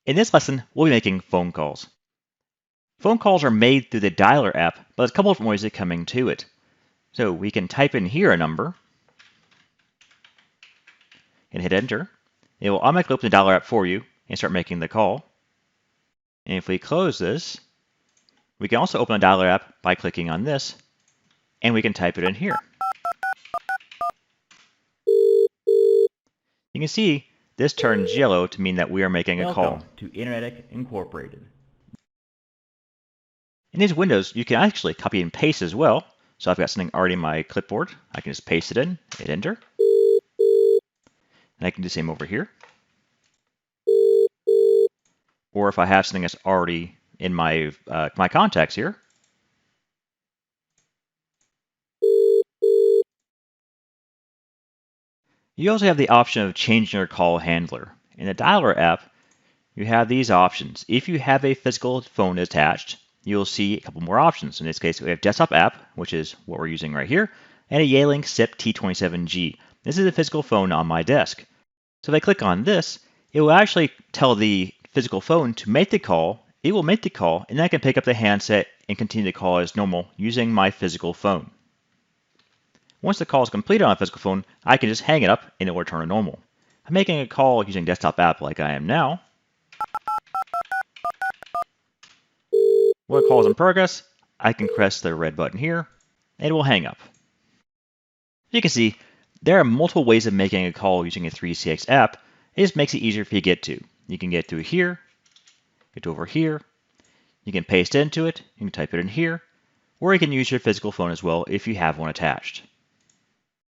In this lesson, we'll be making phone calls. Phone calls are made through the dialer app, but there's a couple of ways of coming to it. So we can type in here a number and hit enter. It will automatically open the dialer app for you and start making the call. And if we close this, we can also open the dialer app by clicking on this, and we can type it in here. You can see this turns yellow to mean that we are making a call. Welcome to Internet Incorporated. In these windows, you can actually copy and paste as well. So I've got something already in my clipboard. I can just paste it in, hit enter. And I can do the same over here. Or if I have something that's already in my contacts here, you also have the option of changing your call handler. In the dialer app, you have these options. If you have a physical phone attached, you'll see a couple more options. In this case, we have desktop app, which is what we're using right here, and a Yealink SIP T27G. This is a physical phone on my desk. So if I click on this, it will actually tell the physical phone to make the call. It will make the call, and then I can pick up the handset and continue the call as normal using my physical phone. Once the call is completed on a physical phone, I can just hang it up and it will return to normal. I'm making a call using desktop app like I am now. When a call is in progress, I can press the red button here, and it will hang up. You can see there are multiple ways of making a call using a 3CX app. It just makes it easier for you to get to. You can get through here, get over here. You can paste into it, you can type it in here, or you can use your physical phone as well if you have one attached.